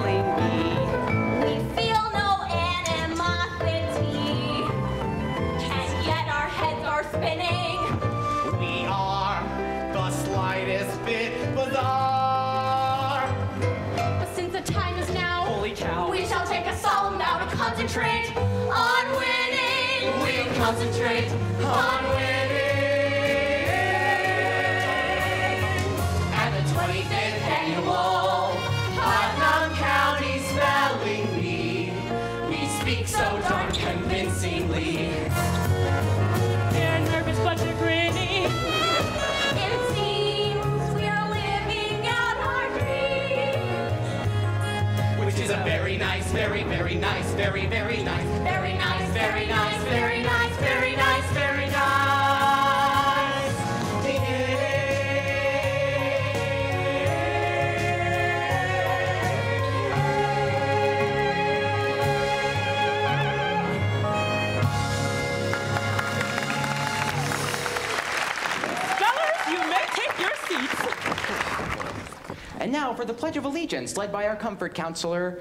spelling bee. We feel no animosity, and yet our heads are spinning. We are the slightest bit bizarre. But since the time is now, Holy cow. we shall take a solemn vow to concentrate on winning. We concentrate on winning. And the 25th annual Putnam County Spelling Bee, we speak so darn convincingly. They're nervous, but they're grinning. It seems we are living out our dream. Which is a very nice, very, very nice, very, very nice, Very nice, very nice, very nice, very nice, very nice. Fellas, you may take your seats. And now for the Pledge of Allegiance, led by our comfort counselor,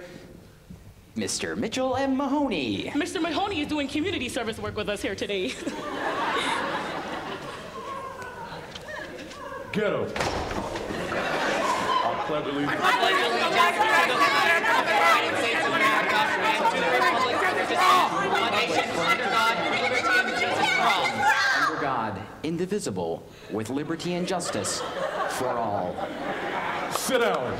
Mr. Mitchell M. Mahoney. Mr. Mahoney is doing community service work with us here today. Ghetto. I pledge allegiance. Under God, indivisible, with liberty and justice for all. Sit down.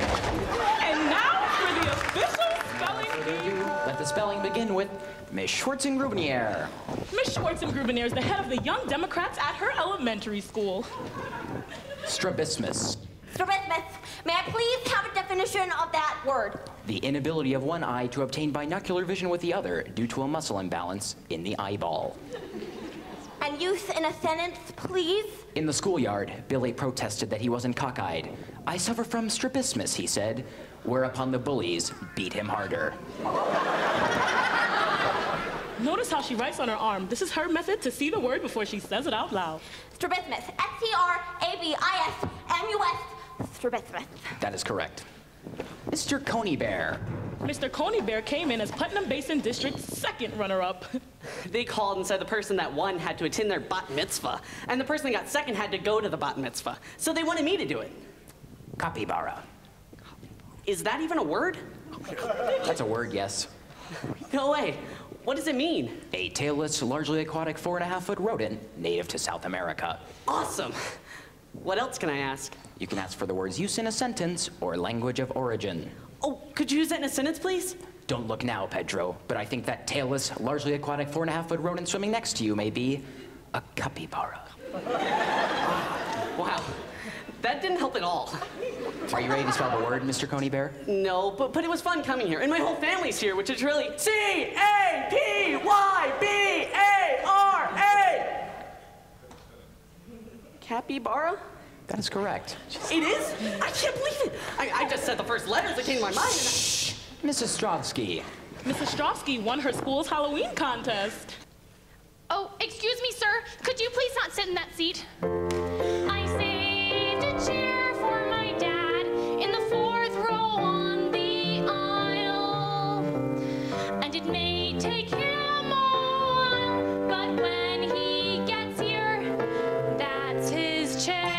And now for the official spelling bee. Let the spelling begin with Miss Schwartzengrubeneer. Miss Schwartzengrubeneer is the head of the Young Democrats at her elementary school. Strabismus. Strabismus, may I please have a definition of that word? The inability of one eye to obtain binocular vision with the other due to a muscle imbalance in the eyeball. And use in a sentence, please. In the schoolyard, Billy protested that he wasn't cockeyed. I suffer from strabismus, he said, whereupon the bullies beat him harder. Notice how she writes on her arm. This is her method to see the word before she says it out loud. Strabismus, S-T-R-A-B-I-S-M-U-S, strabismus. That is correct. Mr. Coneybear. Mr. Coneybear came in as Putnam Basin District's second runner-up. They called and said the person that won had to attend their bat mitzvah, and the person that got second had to go to the bat mitzvah. So they wanted me to do it. Capybara. Is that even a word? That's a word, yes. No way. What does it mean? A tailless, largely aquatic 4.5-foot rodent native to South America. Awesome. What else can I ask? You can ask for the words use in a sentence or language of origin. Oh, could you use that in a sentence, please? Don't look now, Pedro, but I think that tailless, largely aquatic 4.5-foot rodent swimming next to you may be a capybara. Wow, that didn't help at all. Are you ready to spell the word, Mr. Coneybear? No, but it was fun coming here, and my whole family's here, which is really C-A-P-Y-B-A-R-A. Capybara? That is correct. It is? I can't believe it. I just said the first letters that came to my mind. Shh! Mrs. Strovsky. Mrs. Strovsky won her school's Halloween contest. Oh, excuse me, sir. Could you please not sit in that seat? I saved a chair for my dad in the 4th row on the aisle. And it may take him a while, but when he gets here, that's his chair.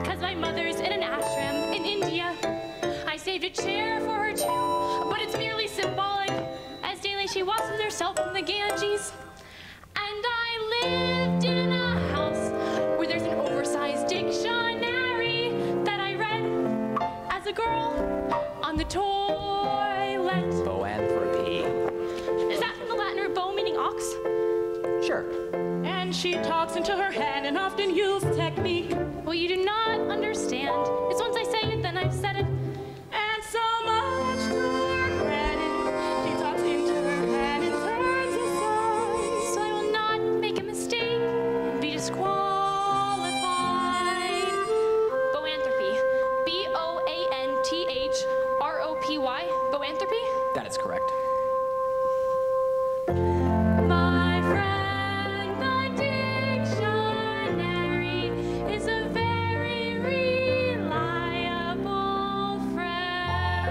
'Cause my mother's in an ashram in India. I saved a chair for her too, but it's merely symbolic, as daily she washes herself from the Ganges. And I lived in a house where there's an oversized dictionary that I read as a girl on the toilet. Boanthropy. Is that from the Latin or bow meaning ox? Sure. And she talks into her hand and often used technique. Well, you do not understand. It's once I say it, then I've said it. And so much to her credit, she talks into her hand and turns aside. So I will not make a mistake and be disqualified. Boanthropy. B-O-A-N-T-H-R-O-P-Y. Boanthropy? That is correct. My friend, the dictionary is a very reliable friend.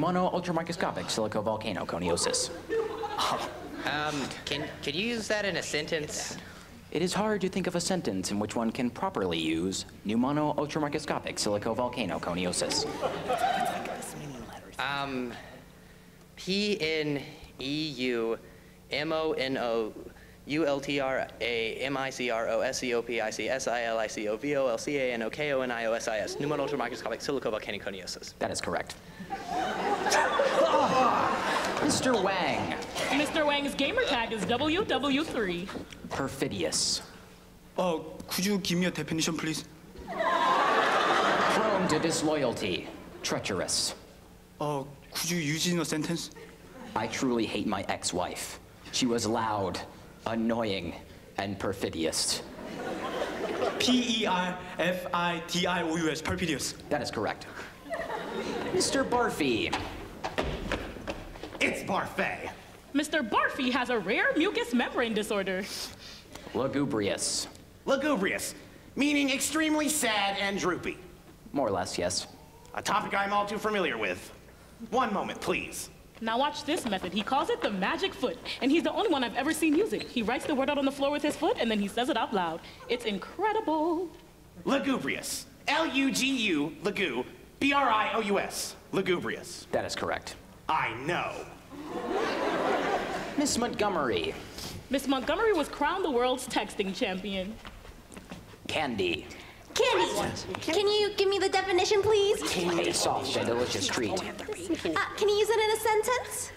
pneumono-ultramicroscopic silicovolcanoconiosis. Could you use that in a sentence? It is hard to think of a sentence in which one can properly use pneumono-ultramicroscopic silicovolcanoconiosis. PNEUMONOULTRAMICROSCOPICSILICOVOLCANOCONIOSIS. Pneumono-ultramicroscopic silicovolcanoconiosis. That is correct. Mr. Wang. Mr. Wang's gamer tag is WW3. Perfidious. Could you give me a definition, please? Prone to disloyalty. Treacherous. Could you use it in a sentence? I truly hate my ex-wife. She was loud, annoying, and perfidious. P-E-R-F-I-D-I-O-U-S, perfidious. That is correct. Mr. Barfy. It's Barfay. Mr. Barfy has a rare mucous membrane disorder. Lugubrious. Lugubrious, meaning extremely sad and droopy. More or less, yes. A topic I'm all too familiar with. One moment, please. Now watch this method. He calls it the magic foot, and he's the only one I've ever seen use it. He writes the word out on the floor with his foot, and then he says it out loud. It's incredible. Lugubrious. L-U-G-U, Lugu, B-R-I-O-U-S. Lugubrious. That is correct. I know. Miss Montgomery. Miss Montgomery was crowned the world's texting champion. Candy. Candy, can you give me the definition, please? A soft and delicious treat. Can you use it in a sentence?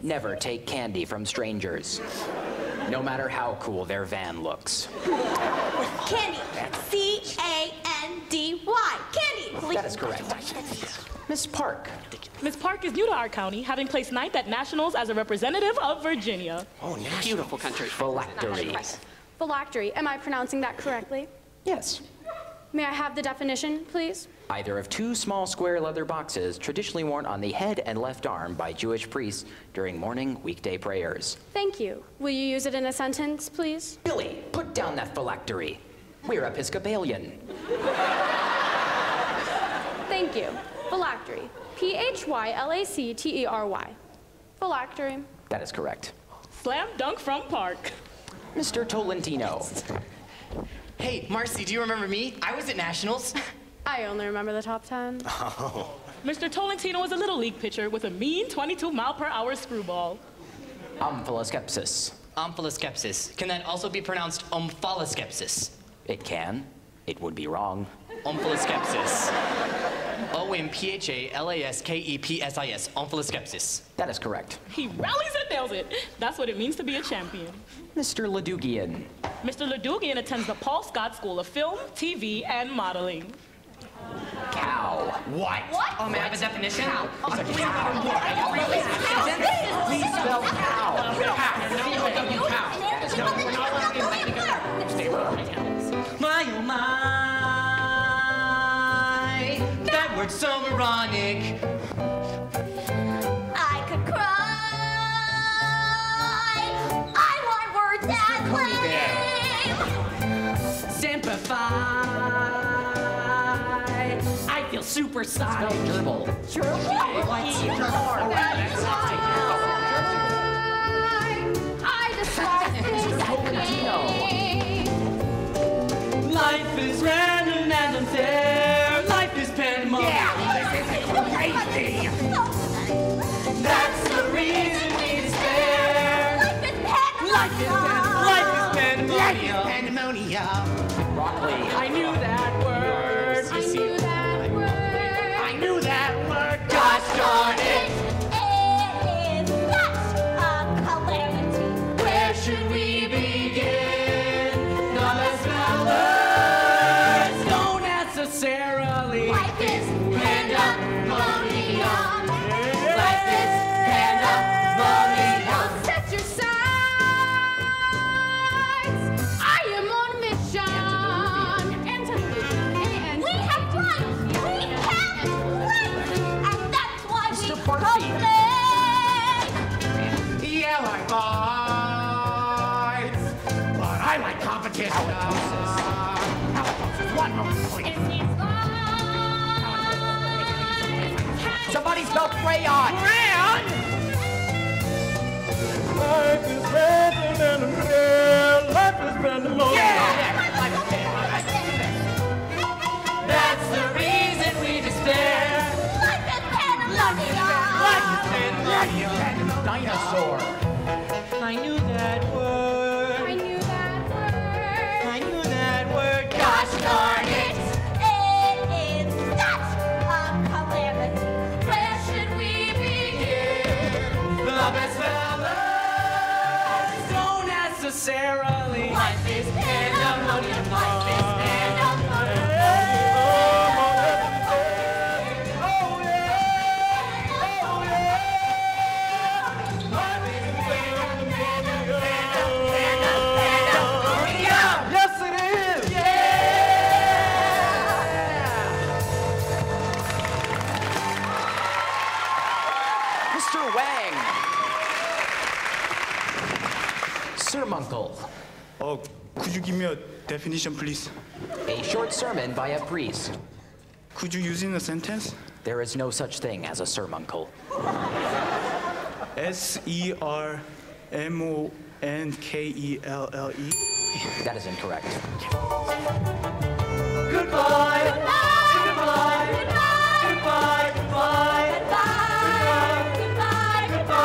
Never take candy from strangers, no matter how cool their van looks. Candy, C-A-N-D-Y, candy. That is correct. Miss Park. Miss Park is new to our county, having placed 9th at nationals as a representative of Virginia. Oh, beautiful country. Phylactery. Phylactery. Am I pronouncing that correctly? Yes. May I have the definition, please? Either of two small square leather boxes traditionally worn on the head and left arm by Jewish priests during morning weekday prayers. Thank you. Will you use it in a sentence, please? Billy, put down that phylactery. We're Episcopalian. Thank you. Phylactery. P-H-Y-L-A-C-T-E-R-Y. Phylactery. That is correct. Slam dunk from Park. Mr. Tolentino. Hey, Marcy, do you remember me? I was at nationals. I only remember the top 10. Mr. Tolentino was a little league pitcher with a mean 22-mile-per-hour screwball. Omphaloskepsis. Omphaloskepsis. Can that also be pronounced omphaloskepsis? It can. It would be wrong. Omphaloskepsis. O-M-P-H-A-L-A-S-K-E-P-S-I-S. Omphaloskepsis. That is correct. He rallies and nails it. That's what it means to be a champion. Mr. Ledugian. Mr. Ledugian attends the Paul Scott School of Film, TV, and Modeling. Cow. What? Oh, may I have a definition? Cow. Please spell cow. My, oh my, that word's so moronic. I could cry. I want words that claim. Simplify. I feel super Spell gerbil. I despise things I can't. Life is random and unfair. Life is pandemonium. Crazy. That's the reason we despair. Life is Pandemonium. Pandemonium. Broccoli. I knew that word. I knew that word. I knew that word. Gosh darn it. It is such a calamity. Where should we begin? Not let's spell words. Don't necessarily. Life is pandemonium. Life is pandemonium. Set your sights. I am on a mission. And We have fun. We have friends. And that's why we Mr. Barfy. play. Yeah, like fights. But I like competition. Halitosis. One moment, please. Somebody thought he spelled crayon. Crayon? Life is better than a prayer. Life is better than a That's the reason we despair. Life is pandemonium. Dinosaur. I knew that word. I knew that word. I knew that word. Gosh darn it! It is such a calamity. Where should we begin? The best fellas don't necessarily. Life is pandemonium. Life is pandemonium. Yes, it is. Mr. Wang. Sir Munkle. Could you give me a definition, please? A short sermon by a priest. Could you use in a sentence? There is no such thing as a sermoncle. SERMONKELLE. That is incorrect. Goodbye. Goodbye. Goodbye. Goodbye. Goodbye. Goodbye.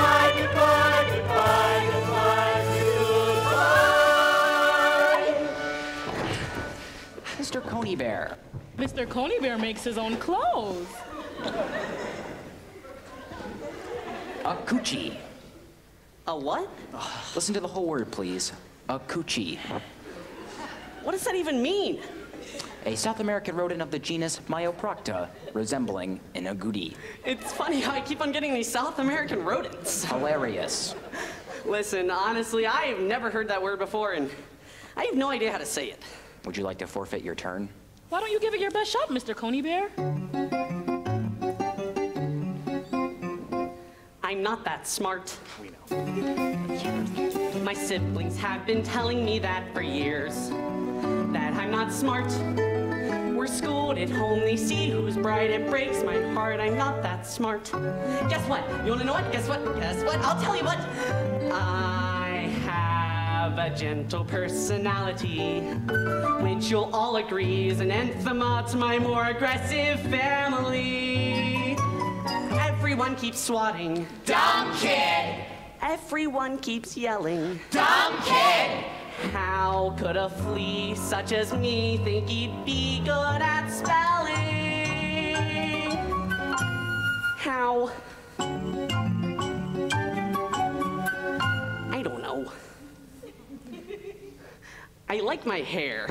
Mr. Coneybear. Mr. Coneybear makes his own clothes. A coochie. A what? Listen to the whole word, please. A coochie. What does that even mean? A South American rodent of the genus Myoprocta, resembling an agouti. It's funny how I keep on getting these South American rodents. Hilarious. Listen, honestly, I have never heard that word before, and I have no idea how to say it. Would you like to forfeit your turn? Why don't you give it your best shot, Mr. Coneybear? I'm not that smart. We know. My siblings have been telling me that for years, that I'm not smart. We're schooled at home, they see who's bright, it breaks my heart, I'm not that smart. Guess what? You wanna know what? Guess what? Guess what? I'll tell you what. I have a gentle personality, which you'll all agree is an anathema to my more aggressive family. Everyone keeps swatting. Dumb kid. Everyone keeps yelling. Dumb kid. How could a flea such as me think he'd be good at spelling? How? I don't know. I like my hair.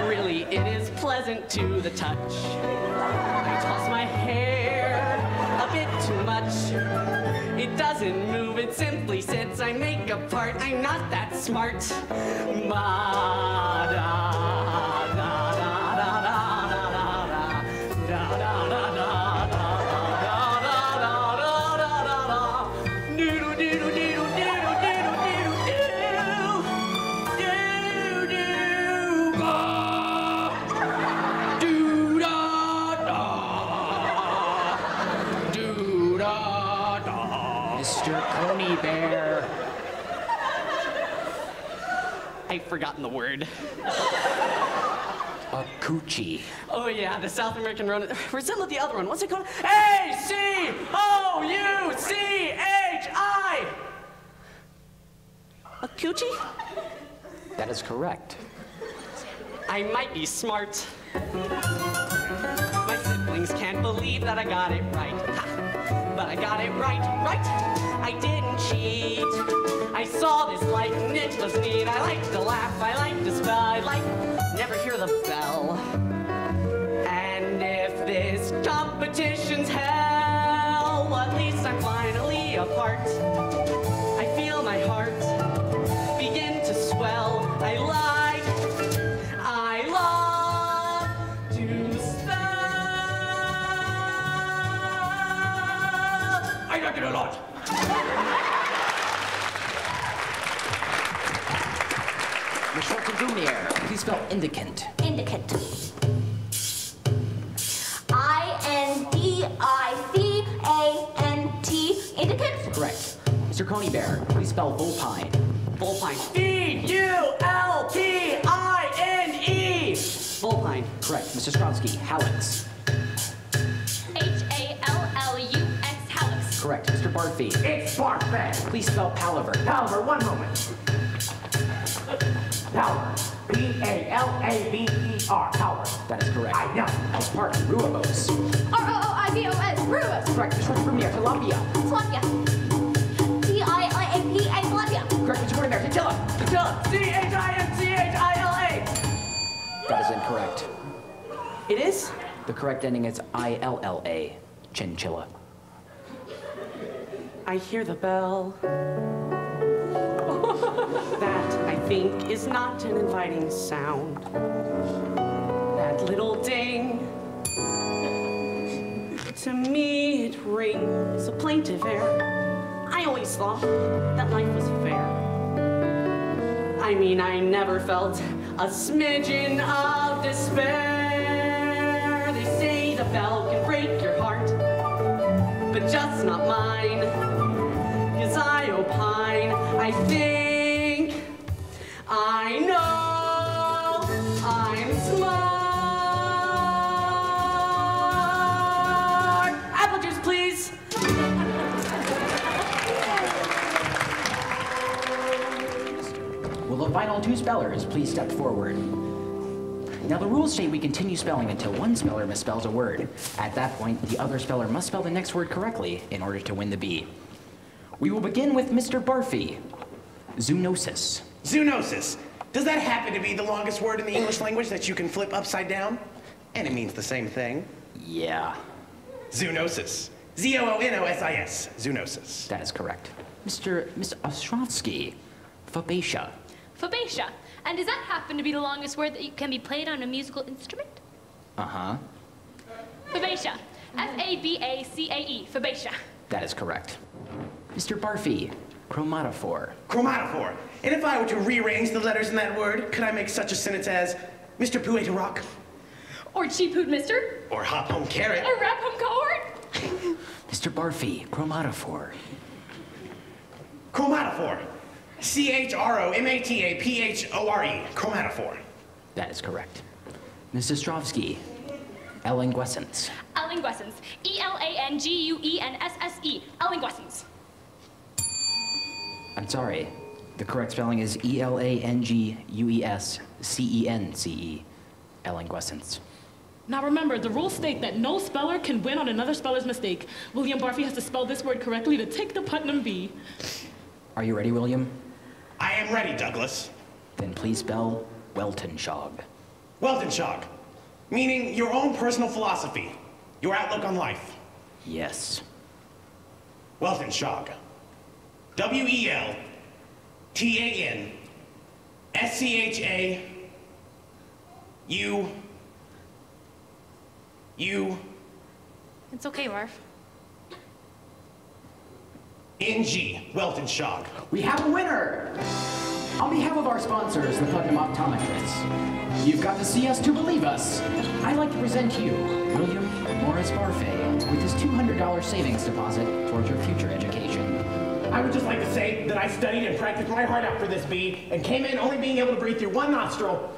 Really, it is pleasant to the touch. I toss my hair a bit too much. It doesn't move, it simply sits. I make a part, I'm not that smart. Mr. Coneybear. I've forgotten the word. A coochie. Oh yeah, the South American rodent. Resembled the other one. What's it called? A-C-O-U-C-H-I. A coochie? That is correct. I might be smart. My siblings can't believe that I got it right. Ha. But I got it right. I didn't cheat. I saw this light and it was neat. I like to laugh, I like to spell, I like never hear the bell. And if this competition's hell, well, at least I'm finally apart. I feel my heart begin to swell. I love to spell. I like it a lot. Michelle Lumiere, please spell indicant. Indicant. I-N-D-I Correct. Mr. Coneybear, please spell vulpine. Vulpine. V-U-L-P-I-N-E. Vulpine. Correct. Mr. Strovsky, hallux. H-A-L-L-U-X, hallux. Correct. Mr. Barfy, It's Barfed. please spell palaver. Palaver, one moment. Palaver. P-A-L-A-V-E-R. Palaver. That is correct. I know. Ms. Park, ruibos. R-O-O-I-B-O-S, Rubus. Correct. Mr. Premier, tilapia. Tilapia. T-I-L-A-P-A, tilapia. Correct. Mr. Coneybear, chinchilla. Chinchilla. C-H-I-N-C-H-I-L-A. That is incorrect. It is? The correct ending is I-L-L-A, chinchilla. I hear the bell. That, I think, is not an inviting sound. That little ding. To me, it rings a plaintive air. I always thought that life was fair. I mean, I never felt a smidgen of despair. They say the bell can break your heart, but just not mine. 'Cause I opine, I think, I know, I'm smart. Apple juice, please. Will the final two spellers please step forward? Now the rules say we continue spelling until one speller misspells a word. At that point, the other speller must spell the next word correctly in order to win the bee. We will begin with Mr. Barfy. Zoonosis. Zoonosis. Does that happen to be the longest word in the English language that you can flip upside down? And it means the same thing. Yeah, Zoonosis. Z-O-O-N-O-S-I-S. Zoonosis. that is correct. Mr. Ostrovsky. Fabacia. Fabacia. And does that happen to be the longest word that can be played on a musical instrument? Uh-huh. Fabacia. F-A-B-A-C-A-E. Fabacia. That is correct. Mr. Barfy. Chromatophore. Chromatophore. And if I were to rearrange the letters in that word, could I make such a sentence as Mr. Pooh ate a rock? Or cheap hoot mister. Or hop home carrot? Or rap home cohort. Mr. Barfy. Chromatophore. Chromatophore. C-H-R-O-M-A-T-A-P-H-O-R-E. Chromatophore. That is correct. Mrs. Strovsky. Elinguescence. Elinguescence. E-L-A-N-G-U-E-N-S-S-E. Elinguescence. I'm sorry. The correct spelling is E-L-A-N-G-U-E-S-C-E-N-C-E. Elinguescence. Now remember, the rules state that no speller can win on another speller's mistake. William Barfy has to spell this word correctly to take the Putnam bee. Are you ready, William? I am ready, Douglas. Then please spell Weltanschauung. Weltanschauung. Meaning your own personal philosophy. Your outlook on life. Yes. Weltanschauung. W-E-L-T-A-N-S-C-H-A-U... It's okay, Marv. N-G. Weltanschauung. We have a winner! On behalf of our sponsors, the Putnam Optometrists, you've got to see us to believe us. I'd like to present to you William Morris Barfay with his $200 savings deposit towards your future education. I would just like to say that I studied and practiced my heart out for this bee and came in only being able to breathe through one nostril,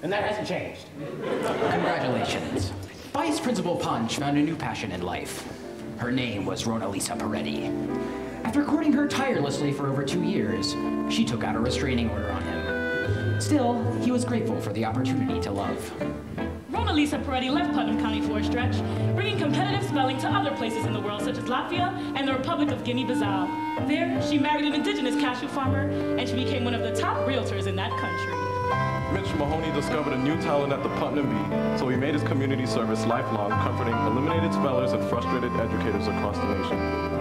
and that hasn't changed. Congratulations. Vice Principal Punch found a new passion in life. Her name was Ronalisa Peretti. After courting her tirelessly for over 2 years, she took out a restraining order on him. Still, he was grateful for the opportunity to love. Ronalisa Peretti left Putnam County for a stretch, bringing competitive spelling to other places in the world, such as Latvia and the Republic of Guinea-Bissau. There, she married an indigenous cashew farmer, and she became one of the top realtors in that country. Mitch Mahoney discovered a new talent at the Putnam Bee, so he made his community service lifelong, comforting eliminated spellers and frustrated educators across the nation.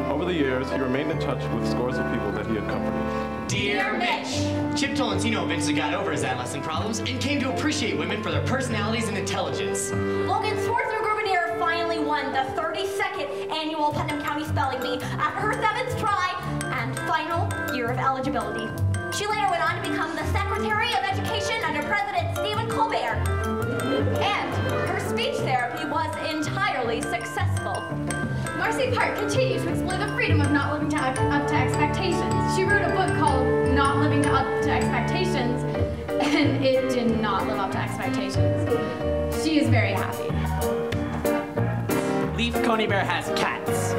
Over the years, he remained in touch with scores of people that he had comforted. Dear Mitch, Chip Tolentino eventually got over his adolescent problems and came to appreciate women for their personalities and intelligence. Logan Swartzberg-Grubenier finally won the 32nd annual Putnam County Spelling Bee after her 7th try and final year of eligibility. She later went on to become the Secretary of Education under President Stephen Colbert. And her speech therapy was entirely successful. Marcy Park continues to explore the freedom of not living up to expectations. She wrote a book called Not Living Up to Expectations, and it did not live up to expectations. She is very happy. Leaf Coneybear has cats.